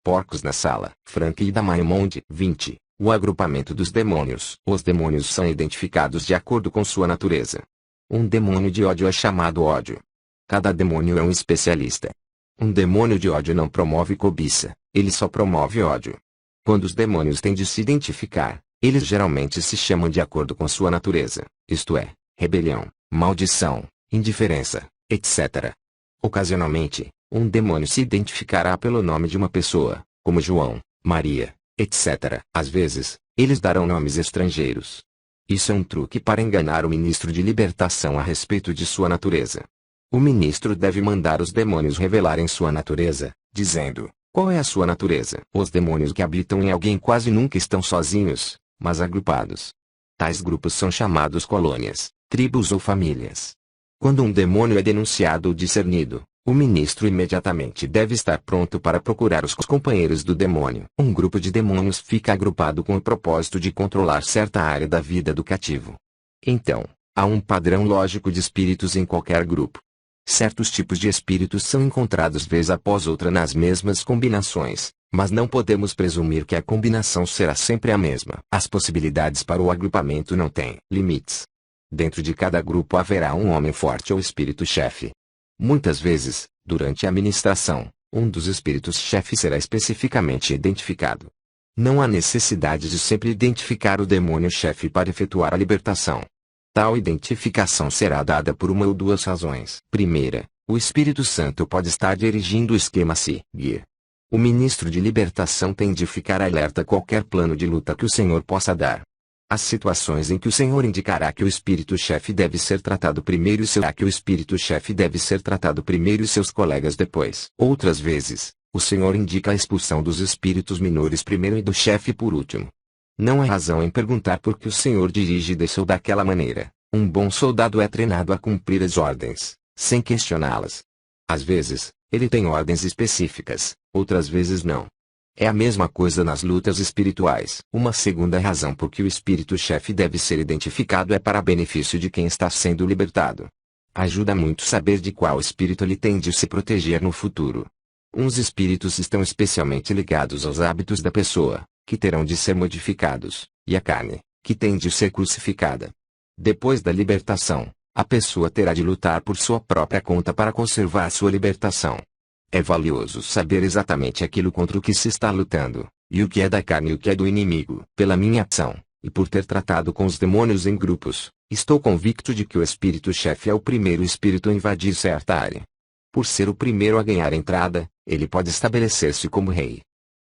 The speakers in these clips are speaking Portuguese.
Porcos na sala. Frank e Damaimond. 20. O agrupamento dos demônios. Os demônios são identificados de acordo com sua natureza. Um demônio de ódio é chamado ódio. Cada demônio é um especialista. Um demônio de ódio não promove cobiça, ele só promove ódio. Quando os demônios têm de se identificar, eles geralmente se chamam de acordo com sua natureza, isto é, rebelião, maldição, indiferença, etc. Ocasionalmente, um demônio se identificará pelo nome de uma pessoa, como João, Maria, etc. Às vezes, eles darão nomes estrangeiros. Isso é um truque para enganar o ministro de libertação a respeito de sua natureza. O ministro deve mandar os demônios revelarem sua natureza, dizendo: qual é a sua natureza? Os demônios que habitam em alguém quase nunca estão sozinhos, mas agrupados. Tais grupos são chamados colônias, tribos ou famílias. Quando um demônio é denunciado ou discernido, o ministro imediatamente deve estar pronto para procurar os companheiros do demônio. Um grupo de demônios fica agrupado com o propósito de controlar certa área da vida do cativo. Então, há um padrão lógico de espíritos em qualquer grupo. Certos tipos de espíritos são encontrados vez após outra nas mesmas combinações, mas não podemos presumir que a combinação será sempre a mesma. As possibilidades para o agrupamento não têm limites. Dentro de cada grupo haverá um homem forte ou espírito-chefe. Muitas vezes, durante a ministração, um dos espíritos-chefe será especificamente identificado. Não há necessidade de sempre identificar o demônio-chefe para efetuar a libertação. Tal identificação será dada por uma ou duas razões. Primeira, o Espírito Santo pode estar dirigindo o esquema a seguir. O ministro de libertação tem de ficar alerta a qualquer plano de luta que o Senhor possa dar. As situações em que o Senhor indicará que o espírito-chefe deve ser tratado primeiro e seus colegas depois. Outras vezes, o Senhor indica a expulsão dos espíritos menores primeiro e do chefe por último. Não há razão em perguntar por que o Senhor dirige dessa ou daquela maneira. Um bom soldado é treinado a cumprir as ordens, sem questioná-las. Às vezes, ele tem ordens específicas, outras vezes não. É a mesma coisa nas lutas espirituais. Uma segunda razão por que o espírito-chefe deve ser identificado é para benefício de quem está sendo libertado. Ajuda muito saber de qual espírito ele tem de se proteger no futuro. Uns espíritos estão especialmente ligados aos hábitos da pessoa, que terão de ser modificados, e a carne, que tem de ser crucificada. Depois da libertação, a pessoa terá de lutar por sua própria conta para conservar sua libertação. É valioso saber exatamente aquilo contra o que se está lutando, e o que é da carne e o que é do inimigo. Pela minha ação, e por ter tratado com os demônios em grupos, estou convicto de que o espírito-chefe é o primeiro espírito a invadir certa área. Por ser o primeiro a ganhar entrada, ele pode estabelecer-se como rei.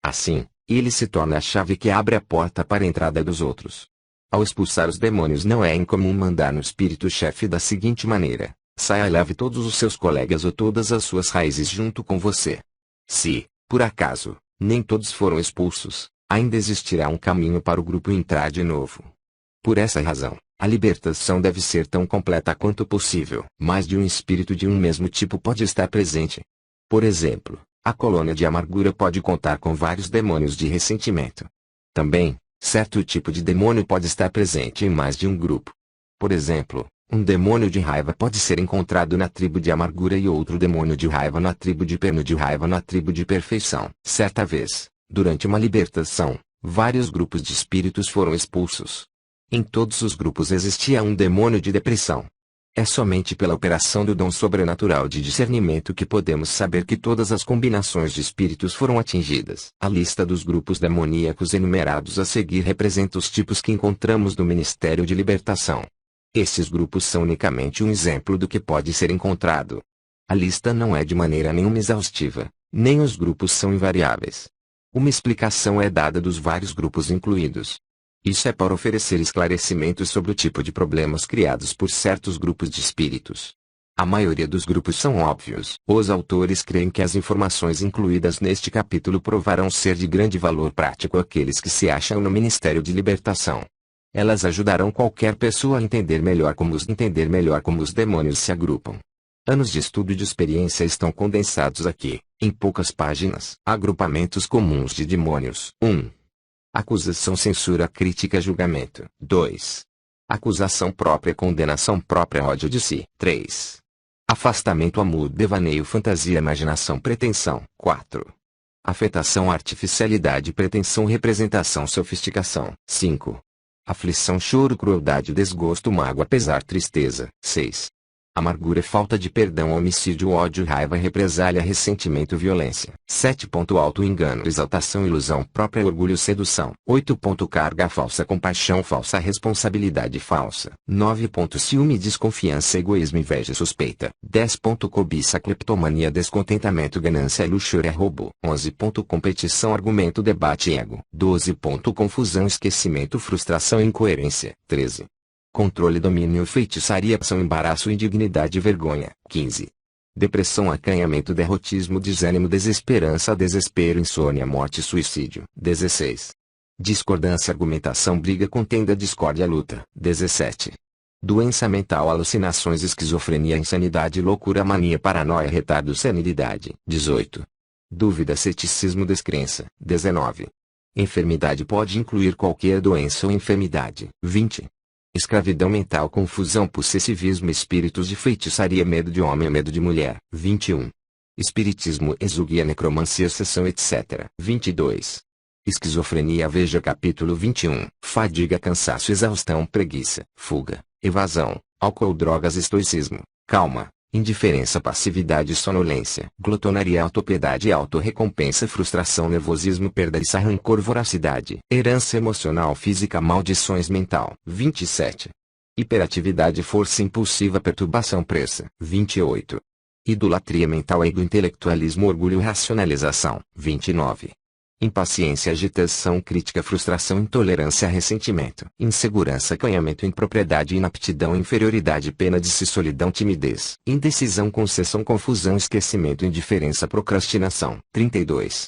Assim, ele se torna a chave que abre a porta para a entrada dos outros. Ao expulsar os demônios não é incomum mandar no espírito-chefe da seguinte maneira: saia e leve todos os seus colegas ou todas as suas raízes junto com você. Se, por acaso, nem todos foram expulsos, ainda existirá um caminho para o grupo entrar de novo. Por essa razão, a libertação deve ser tão completa quanto possível. Mais de um espírito de um mesmo tipo pode estar presente. Por exemplo, a colônia de amargura pode contar com vários demônios de ressentimento. Também, certo tipo de demônio pode estar presente em mais de um grupo. Por exemplo, um demônio de raiva pode ser encontrado na tribo de amargura e outro demônio de raiva na tribo de perfeição. Certa vez, durante uma libertação, vários grupos de espíritos foram expulsos. Em todos os grupos existia um demônio de depressão. É somente pela operação do dom sobrenatural de discernimento que podemos saber que todas as combinações de espíritos foram atingidas. A lista dos grupos demoníacos enumerados a seguir representa os tipos que encontramos no Ministério de Libertação. Esses grupos são unicamente um exemplo do que pode ser encontrado. A lista não é de maneira nenhuma exaustiva, nem os grupos são invariáveis. Uma explicação é dada dos vários grupos incluídos. Isso é para oferecer esclarecimentos sobre o tipo de problemas criados por certos grupos de espíritos. A maioria dos grupos são óbvios. Os autores creem que as informações incluídas neste capítulo provarão ser de grande valor prático àqueles que se acham no Ministério de Libertação. Elas ajudarão qualquer pessoa a entender melhor como os demônios se agrupam. Anos de estudo e de experiência estão condensados aqui, em poucas páginas. Agrupamentos comuns de demônios. 1. Acusação, censura, crítica, julgamento. 2. Acusação própria, condenação própria, ódio de si. 3. Afastamento, amor, devaneio, fantasia, imaginação, pretensão. 4. Afetação, artificialidade, pretensão, representação, sofisticação. 5. Aflição, choro, crueldade, desgosto, mágoa, pesar, tristeza. 6. Amargura, falta de perdão, homicídio, ódio, raiva, represália, ressentimento, violência. 7. Auto-engano, exaltação, ilusão própria, orgulho, sedução. 8. Carga falsa, compaixão falsa, responsabilidade falsa. 9. Ciúme, desconfiança, egoísmo, inveja, suspeita. 10. Cobiça, cleptomania, descontentamento, ganância, luxúria, roubo. 11. Competição, argumento, debate, ego. 12. Confusão, esquecimento, frustração, incoerência. 13. Controle, domínio, feitiçaria, ação, embaraço, indignidade, vergonha. 15. Depressão, acanhamento, derrotismo, desânimo, desesperança, desespero, insônia, morte, suicídio. 16. Discordância, argumentação, briga, contenda, discórdia, luta. 17. Doença mental, alucinações, esquizofrenia, insanidade, loucura, mania, paranoia, retardo, senilidade. 18. Dúvida, ceticismo, descrença. 19. Enfermidade pode incluir qualquer doença ou enfermidade. 20. Escravidão mental, confusão, possessivismo, espíritos de feitiçaria, medo de homem, medo de mulher. 21. Espiritismo, exugia, necromancia, sessão, etc. 22. Esquizofrenia, veja capítulo 21. Fadiga, cansaço, exaustão, preguiça, fuga, evasão, álcool, drogas, estoicismo, calma, indiferença, passividade, sonolência, glutonaria, autopiedade, autorrecompensa, frustração, nervosismo, perda de rancor, voracidade, herança emocional, física, maldições, mental. 27. Hiperatividade, força impulsiva, perturbação, pressa. 28. Idolatria mental, ego, intelectualismo, orgulho, racionalização. 29. Impaciência, agitação, crítica, frustração, intolerância, ressentimento, insegurança, acanhamento, impropriedade, inaptidão, inferioridade, pena de si, solidão, timidez, indecisão, concessão, confusão, esquecimento, indiferença, procrastinação. 32.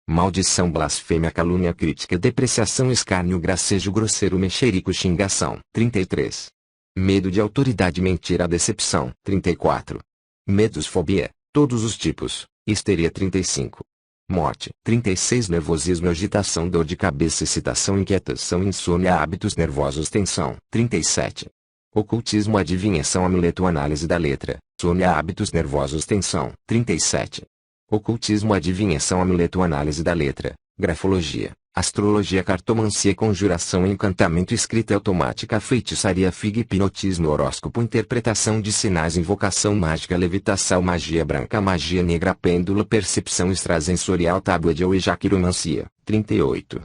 Maldição, blasfêmia, calúnia, crítica, depreciação, escárnio, gracejo, grosseiro, mexerico, xingação. 33. Medo de autoridade, mentira, decepção. 34. Medos, fobia, todos os tipos, histeria. 35. Morte. 36. Nervosismo, agitação, dor de cabeça, excitação, inquietação, insônia, hábitos nervosos, tensão. 37. Ocultismo, adivinhação, amuleto, análise da letra, sônia, hábitos nervosos, tensão. 37. Ocultismo, adivinhação, amuleto, análise da letra, grafologia, astrologia, cartomancia, conjuração, encantamento, escrita automática, feitiçaria, figa, hipnotismo, horóscopo, interpretação de sinais, invocação mágica, levitação, magia branca, magia negra, pêndulo, percepção extrasensorial, tábua de Ouija, quiromancia. 38.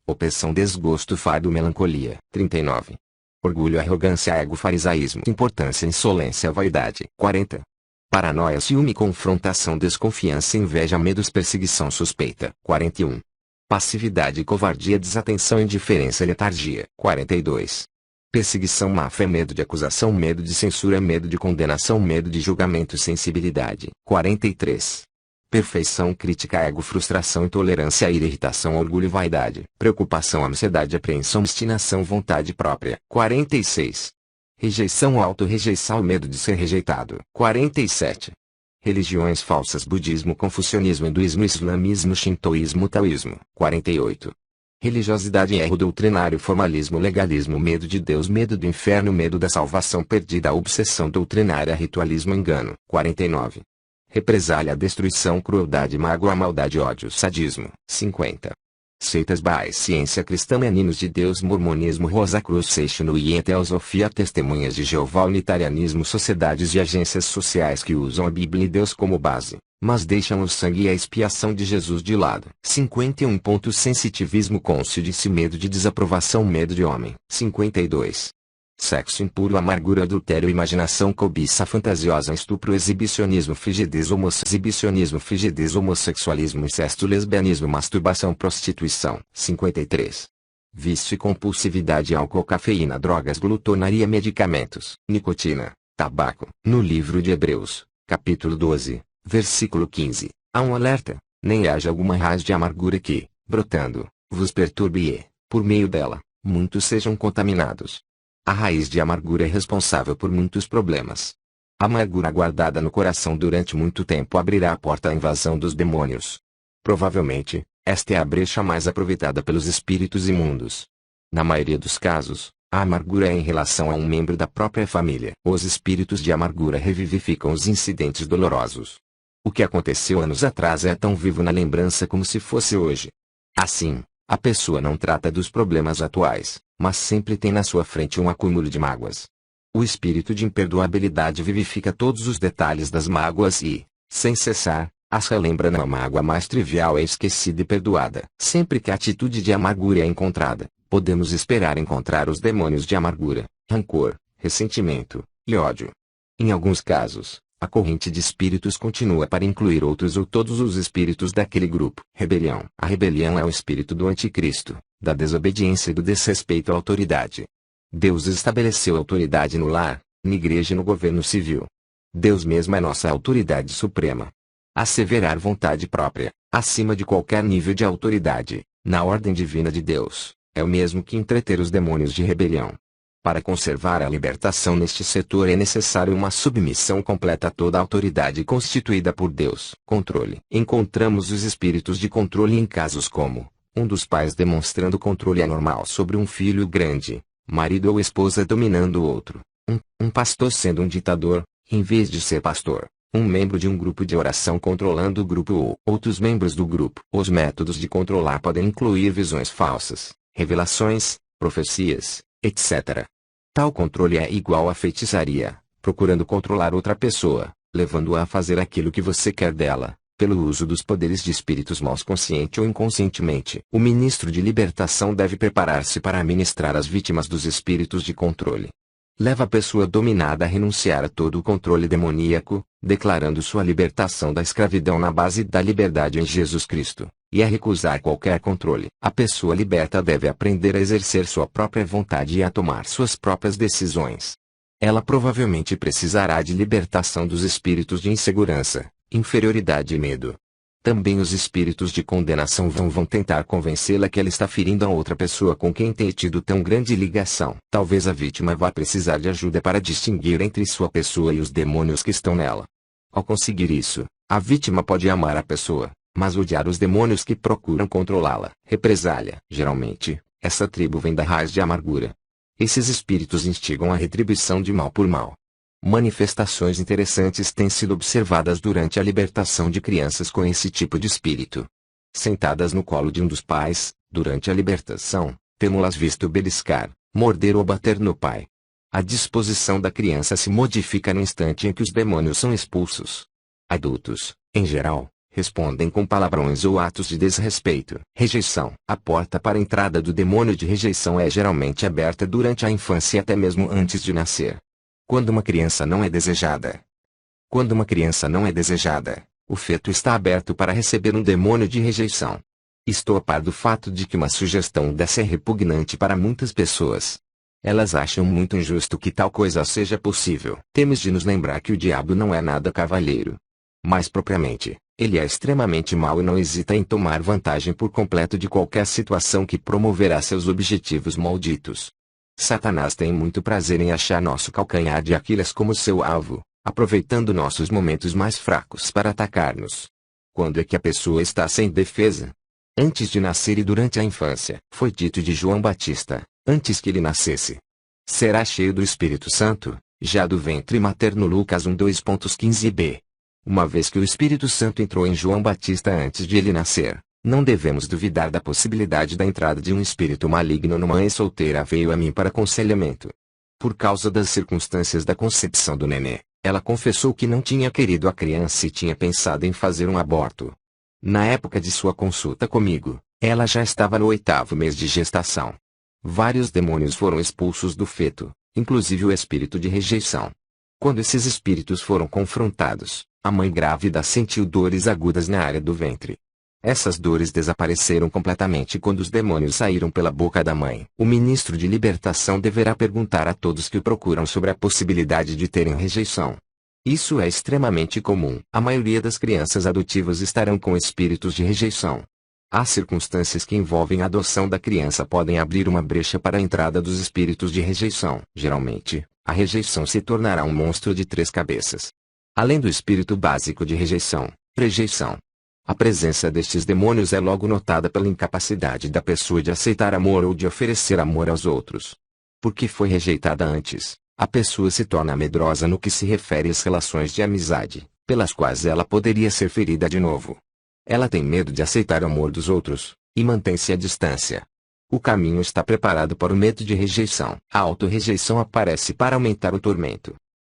Opressão, desgosto, fardo, melancolia. 39. Orgulho, arrogância, ego, farisaísmo, importância, insolência, vaidade. 40. Paranoia, ciúme, confrontação, desconfiança, inveja, medos, perseguição, suspeita. 41. Passividade, covardia, desatenção, indiferença, letargia. 42. Perseguição, má-fé, medo de acusação, medo de censura, medo de condenação, medo de julgamento, sensibilidade. 43. Perfeição, crítica, ego, frustração, intolerância, ira, irritação, orgulho, vaidade, preocupação, ansiedade, apreensão, obstinação, vontade própria. 46. Rejeição, auto-rejeição, medo de ser rejeitado. 47. Religiões falsas, budismo, confucionismo, hinduísmo, islamismo, shintoísmo, taoísmo. 48. Religiosidade, erro doutrinário, formalismo, legalismo, medo de Deus, medo do inferno, medo da salvação perdida, obsessão doutrinária, ritualismo, engano. 49. Represália, destruição, crueldade, mágoa, maldade, ódio, sadismo. 50. Seitas, Baás, ciência cristã, meninos de Deus, mormonismo, Rosacrucianismo, teosofia, testemunhas de Jeová, unitarianismo, sociedades e agências sociais que usam a Bíblia e Deus como base, mas deixam o sangue e a expiação de Jesus de lado. 51. Sensitivismo, cônscio de si, medo de desaprovação, medo de homem. 52. Sexo impuro, amargura, adultério, imaginação, cobiça fantasiosa, estupro, exibicionismo, frigidez, homossexualismo, incesto, lesbianismo, masturbação, prostituição. 53. Vício e compulsividade, álcool, cafeína, drogas, glutonaria, medicamentos, nicotina, tabaco. No livro de Hebreus, capítulo 12, versículo 15, há um alerta: nem haja alguma raiz de amargura que, brotando, vos perturbe e, por meio dela, muitos sejam contaminados. A raiz de amargura é responsável por muitos problemas. A amargura guardada no coração durante muito tempo abrirá a porta à invasão dos demônios. Provavelmente, esta é a brecha mais aproveitada pelos espíritos imundos. Na maioria dos casos, a amargura é em relação a um membro da própria família. Os espíritos de amargura revivificam os incidentes dolorosos. O que aconteceu anos atrás é tão vivo na lembrança como se fosse hoje. Assim, a pessoa não trata dos problemas atuais, mas sempre tem na sua frente um acúmulo de mágoas. O espírito de imperdoabilidade vivifica todos os detalhes das mágoas e, sem cessar, as relembra na mágoa mais trivial é esquecida e perdoada. Sempre que a atitude de amargura é encontrada, podemos esperar encontrar os demônios de amargura, rancor, ressentimento e ódio. Em alguns casos, a corrente de espíritos continua para incluir outros ou todos os espíritos daquele grupo. Rebelião. A rebelião é o espírito do anticristo, da desobediência e do desrespeito à autoridade. Deus estabeleceu autoridade no lar, na igreja e no governo civil. Deus mesmo é nossa autoridade suprema. Asseverar vontade própria, acima de qualquer nível de autoridade, na ordem divina de Deus, é o mesmo que entreter os demônios de rebelião. Para conservar a libertação neste setor é necessário uma submissão completa a toda a autoridade constituída por Deus. Controle. Encontramos os espíritos de controle em casos como, um dos pais demonstrando controle anormal sobre um filho grande, marido ou esposa dominando o outro, um pastor sendo um ditador, em vez de ser pastor, um membro de um grupo de oração controlando o grupo ou outros membros do grupo. Os métodos de controlar podem incluir visões falsas, revelações, profecias, etc. Tal controle é igual à feitiçaria, procurando controlar outra pessoa, levando-a a fazer aquilo que você quer dela, pelo uso dos poderes de espíritos maus consciente ou inconscientemente. O ministro de libertação deve preparar-se para ministrar às vítimas dos espíritos de controle. Leva a pessoa dominada a renunciar a todo o controle demoníaco, declarando sua libertação da escravidão na base da liberdade em Jesus Cristo, e a recusar qualquer controle. A pessoa liberta deve aprender a exercer sua própria vontade e a tomar suas próprias decisões. Ela provavelmente precisará de libertação dos espíritos de insegurança, inferioridade e medo. Também os espíritos de condenação vão tentar convencê-la que ela está ferindo a outra pessoa com quem tem tido tão grande ligação. Talvez a vítima vá precisar de ajuda para distinguir entre sua pessoa e os demônios que estão nela. Ao conseguir isso, a vítima pode amar a pessoa, mas odiar os demônios que procuram controlá-la. Represália. Geralmente, essa tribo vem da raiz de amargura. Esses espíritos instigam a retribuição de mal por mal. Manifestações interessantes têm sido observadas durante a libertação de crianças com esse tipo de espírito. Sentadas no colo de um dos pais, durante a libertação, temos-las visto beliscar, morder ou bater no pai. A disposição da criança se modifica no instante em que os demônios são expulsos. Adultos, em geral, respondem com palavrões ou atos de desrespeito. Rejeição. A porta para a entrada do demônio de rejeição é geralmente aberta durante a infância e até mesmo antes de nascer. Quando uma criança não é desejada. O feto está aberto para receber um demônio de rejeição. Estou a par do fato de que uma sugestão dessa é repugnante para muitas pessoas. Elas acham muito injusto que tal coisa seja possível. Temos de nos lembrar que o diabo não é nada cavalheiro. Mais propriamente, ele é extremamente mau e não hesita em tomar vantagem por completo de qualquer situação que promoverá seus objetivos malditos. Satanás tem muito prazer em achar nosso calcanhar de Aquiles como seu alvo, aproveitando nossos momentos mais fracos para atacar-nos. Quando é que a pessoa está sem defesa? Antes de nascer e durante a infância. Foi dito de João Batista, antes que ele nascesse. Será cheio do Espírito Santo, já do ventre materno. Lucas 1:2.15b. Uma vez que o Espírito Santo entrou em João Batista antes de ele nascer, não devemos duvidar da possibilidade da entrada de um espírito maligno numa mãe solteira. Veio a mim para aconselhamento. Por causa das circunstâncias da concepção do nenê, ela confessou que não tinha querido a criança e tinha pensado em fazer um aborto. Na época de sua consulta comigo, ela já estava no 8º mês de gestação. Vários demônios foram expulsos do feto, inclusive o espírito de rejeição. Quando esses espíritos foram confrontados, a mãe grávida sentiu dores agudas na área do ventre. Essas dores desapareceram completamente quando os demônios saíram pela boca da mãe. O ministro de libertação deverá perguntar a todos que o procuram sobre a possibilidade de terem rejeição. Isso é extremamente comum. A maioria das crianças adotivas estarão com espíritos de rejeição. As circunstâncias que envolvem a adoção da criança podem abrir uma brecha para a entrada dos espíritos de rejeição. Geralmente, a rejeição se tornará um monstro de 3 cabeças. Além do espírito básico de rejeição, rejeição. A presença destes demônios é logo notada pela incapacidade da pessoa de aceitar amor ou de oferecer amor aos outros. Porque foi rejeitada antes, a pessoa se torna medrosa no que se refere às relações de amizade, pelas quais ela poderia ser ferida de novo. Ela tem medo de aceitar o amor dos outros, e mantém-se à distância. O caminho está preparado para o medo de rejeição. A autorrejeição aparece para aumentar o tormento.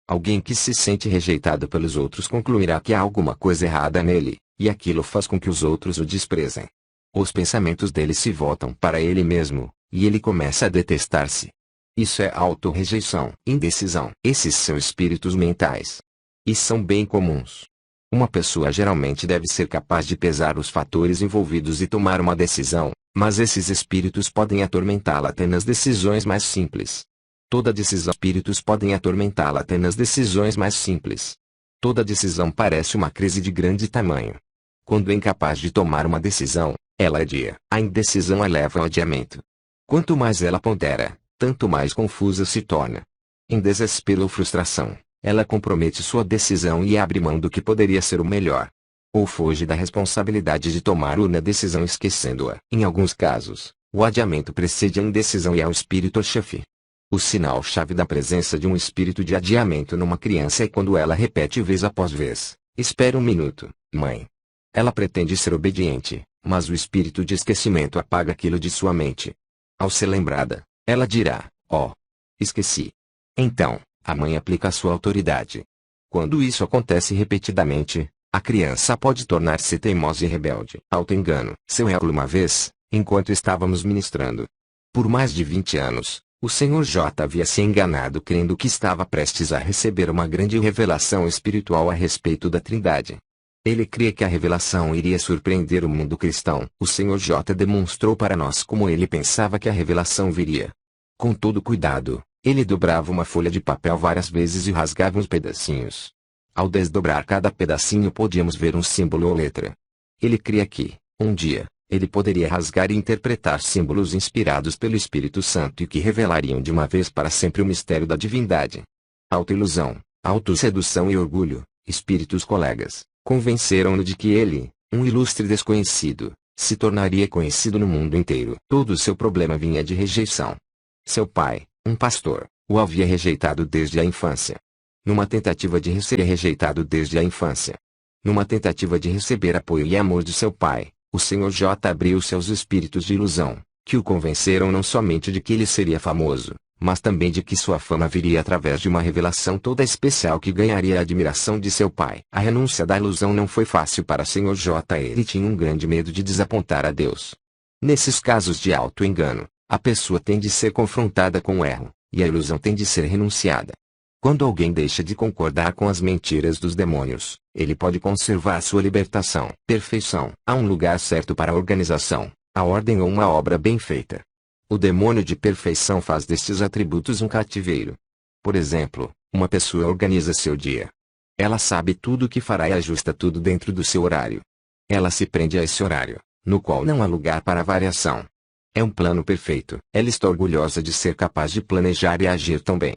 Alguém que se sente rejeitado pelos outros concluirá que há alguma coisa errada nele, e aquilo faz com que os outros o desprezem. Os pensamentos dele se voltam para ele mesmo, e ele começa a detestar-se. Isso é autorrejeição. Indecisão. Esses são espíritos mentais. E são bem comuns. Uma pessoa geralmente deve ser capaz de pesar os fatores envolvidos e tomar uma decisão, mas esses espíritos podem atormentá-la até nas decisões mais simples. Toda decisão. Espíritos podem atormentá-la até nas decisões mais simples. Toda decisão parece uma crise de grande tamanho. Quando é incapaz de tomar uma decisão, ela adia. A indecisão a leva ao adiamento. Quanto mais ela pondera, tanto mais confusa se torna. Em desespero ou frustração, ela compromete sua decisão e abre mão do que poderia ser o melhor. Ou foge da responsabilidade de tomar uma decisão esquecendo-a. Em alguns casos, o adiamento precede a indecisão e é o espírito-chefe. O sinal-chave da presença de um espírito de adiamento numa criança é quando ela repete vez após vez: "Espera um minuto, mãe." Ela pretende ser obediente, mas o espírito de esquecimento apaga aquilo de sua mente. Ao ser lembrada, ela dirá: "Oh, esqueci." Então, a mãe aplica sua autoridade. Quando isso acontece repetidamente, a criança pode tornar-se teimosa e rebelde. Auto-engano. Seu exemplo: uma vez, enquanto estávamos ministrando, por mais de 20 anos, o Sr. J. havia se enganado crendo que estava prestes a receber uma grande revelação espiritual a respeito da Trindade. Ele cria que a revelação iria surpreender o mundo cristão. O Sr. J. demonstrou para nós como ele pensava que a revelação viria. Com todo cuidado, ele dobrava uma folha de papel várias vezes e rasgava uns pedacinhos. Ao desdobrar cada pedacinho podíamos ver um símbolo ou letra. Ele cria que, um dia, ele poderia rasgar e interpretar símbolos inspirados pelo Espírito Santo e que revelariam de uma vez para sempre o mistério da divindade. Autoilusão, autossedução e orgulho, espíritos colegas, convenceram-no de que ele, um ilustre desconhecido, se tornaria conhecido no mundo inteiro. Todo o seu problema vinha de rejeição. Seu pai, um pastor, o havia rejeitado desde a infância. Numa tentativa de ser rejeitado desde a infância. Numa tentativa de receber apoio e amor de seu pai, o Sr. J. abriu seus espíritos de ilusão, que o convenceram não somente de que ele seria famoso, mas também de que sua fama viria através de uma revelação toda especial que ganharia a admiração de seu pai. A renúncia da ilusão não foi fácil para Sr. J. Ele tinha um grande medo de desapontar a Deus. Nesses casos de auto-engano, a pessoa tem de ser confrontada com o erro, e a ilusão tem de ser renunciada. Quando alguém deixa de concordar com as mentiras dos demônios, ele pode conservar sua libertação. Perfeição. Há um lugar certo para a organização, a ordem ou uma obra bem feita. O demônio de perfeição faz destes atributos um cativeiro. Por exemplo, uma pessoa organiza seu dia. Ela sabe tudo o que fará e ajusta tudo dentro do seu horário. Ela se prende a esse horário, no qual não há lugar para variação. É um plano perfeito. Ela está orgulhosa de ser capaz de planejar e agir tão bem.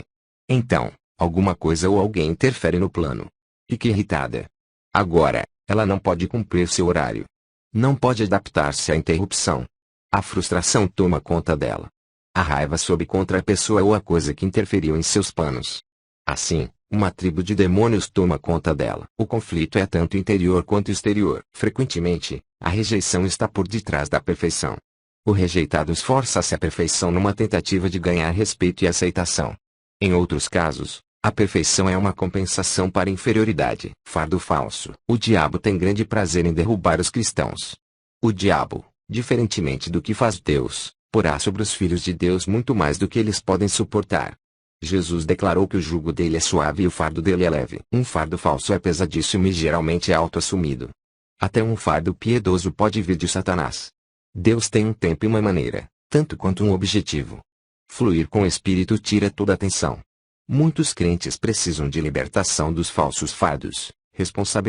Então, alguma coisa ou alguém interfere no plano. Fica irritada. Agora, ela não pode cumprir seu horário. Não pode adaptar-se à interrupção. A frustração toma conta dela. A raiva sobe contra a pessoa ou a coisa que interferiu em seus planos. Assim, uma tribo de demônios toma conta dela. O conflito é tanto interior quanto exterior. Frequentemente, a rejeição está por detrás da perfeição. O rejeitado esforça-se à perfeição numa tentativa de ganhar respeito e aceitação. Em outros casos, a perfeição é uma compensação para a inferioridade. Fardo falso. O diabo tem grande prazer em derrubar os cristãos. O diabo, diferentemente do que faz Deus, porá sobre os filhos de Deus muito mais do que eles podem suportar. Jesus declarou que o jugo dele é suave e o fardo dele é leve. Um fardo falso é pesadíssimo e geralmente é auto-assumido. Até um fardo piedoso pode vir de Satanás. Deus tem um tempo e uma maneira, tanto quanto um objetivo. Fluir com o Espírito tira toda a atenção. Muitos crentes precisam de libertação dos falsos fardos,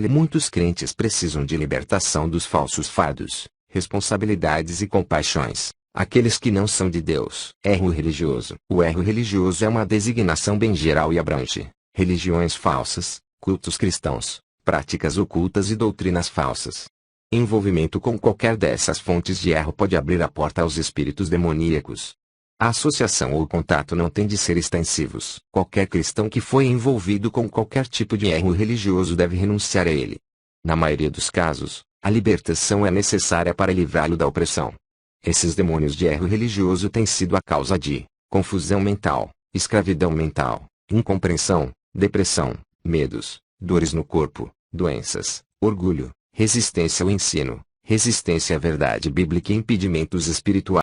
Muitos crentes precisam de libertação dos falsos fardos, responsabilidades e compaixões, aqueles que não são de Deus. Erro religioso. O erro religioso é uma designação bem geral e abrange religiões falsas, cultos cristãos, práticas ocultas e doutrinas falsas. Envolvimento com qualquer dessas fontes de erro pode abrir a porta aos espíritos demoníacos. A associação ou contato não tem de ser extensivos. Qualquer cristão que foi envolvido com qualquer tipo de erro religioso deve renunciar a ele. Na maioria dos casos, a libertação é necessária para livrá-lo da opressão. Esses demônios de erro religioso têm sido a causa de confusão mental, escravidão mental, incompreensão, depressão, medos, dores no corpo, doenças, orgulho, resistência ao ensino, resistência à verdade bíblica e impedimentos espirituais.